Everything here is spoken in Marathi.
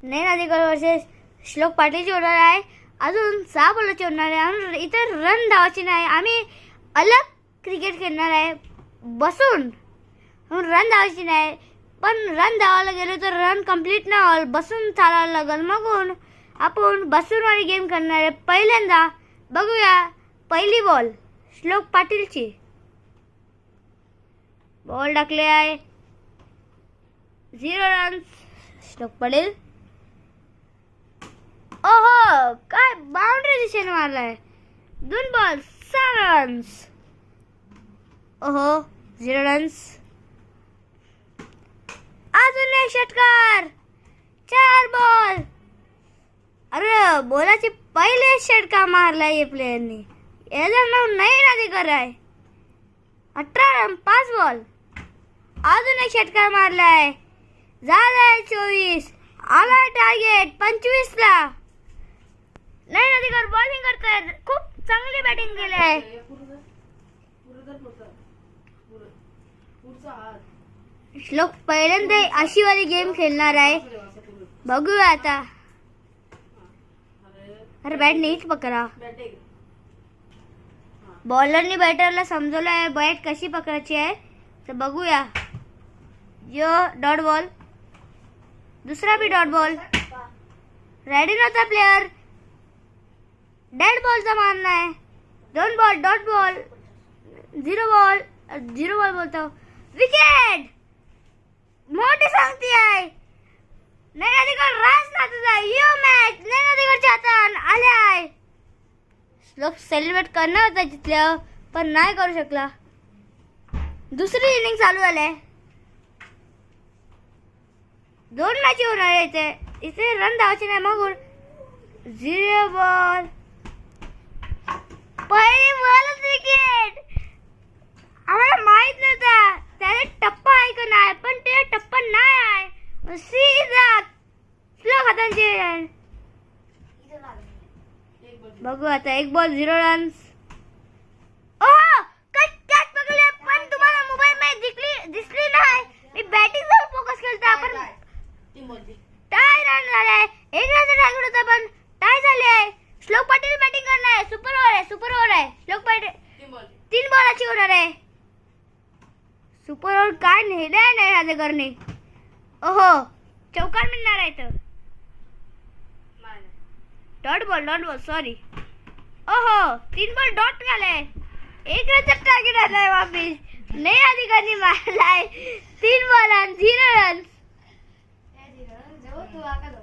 नैन अधिकारी वर्सेस श्लोक पाटीलची होणार आहे. अजून 6 बॉलची होणार आहे. आणि इतर रन धावायची नाही. आम्ही अलग क्रिकेट खेळणार आहे बसून. रन धावायची नाही. पण रन धावायला गेलो तर रन कंप्लीट नाही होईल. बसून चालायला लागेल. मग आपण बसून वाली गेम करणार आहे. पहिल्यांदा बघूया. पहिली बॉल श्लोक पाटीलची. बॉल टाकले आहे. 0 रन्स श्लोक पाटील. ओहो, काय बाउंड्री दिशेने मारलाय. 2 बॉल 6 रन्स. ओहो, 0 रन्स. अजून एक षटकार. 4 बॉल. अरे बॉलाचे पहिले षटकार मारलाय या प्लेयरने. याचं नाव नैन अधिकारी आहे. 18 रन 5 बॉल. अजून एक षटकार मारलाय. झालाय 24. आला टार्गेट 25 ला. नैन अधिकारी बॉलिंग करतायत. खूप चांगली बॅटिंग केली आहे. श्लोक पहिल्यांदा अशी वाली गेम खेळणार आहे. बघूया आता. अरे बॅट नीट पकडा. बॉलरनी बॅटरला समजवलं आहे बॅट कशी पकडायची आहे. तर बघूया. यो डॉट बॉल. दुसरा भी डॉट बॉल. रेडी नव्हता प्लेयर. डेड बॉलचा मारना आहे. 2 बॉल डॉट बॉल. 0 बॉल बोलतो. विकेट. मोठी सांगती आहे. नैन अधिकारी राज नातूचा यो मॅच नैन अधिकारीच्या हातात आले आहे. श्लोक सेलिब्रेट करणार होता जितल्या, पण नाही करू शकला. दुसरी इनिंग चालू झाली. 2 मॅच होणार आहे. इथे रन धावायचे नाही. मग 0 बॉल. पहिली बॉलच विकेट. आम्हाला माहित नव्हता त्याने टप्पा आहे का नाही. पण ते टप्पा नाही आहे. सीधा श्लोक हातांचे. बघू आता. 1 बॉल 0 रन्स. ओह, कॅच पकडले. पण तुम्हाला मोबाईल मध्ये दिसली नाही. मी बॅटिंग वर फोकस केलता. आपण टाय रन झाले. 1 रनचा टार्गेट होता पण टाय झाले आहे. श्लोक पाटील बॅटिंग करणार आहे. सुपर ओव्हर आहे. श्लोक पाटील 3 बॉलाची होणार आहे. सुपर ओव्हर काय नेहले नाही राजे करणे. ओहो, चौकार मिळणार आहे. तर डॉट बॉल सॉरी. ओहो, 3 बॉल डॉट झाले. 1 रनचा टार्गेट आलाय. वापिस नैन अधिकारी मारलाय. 3 बॉल आणि 0 रन्स.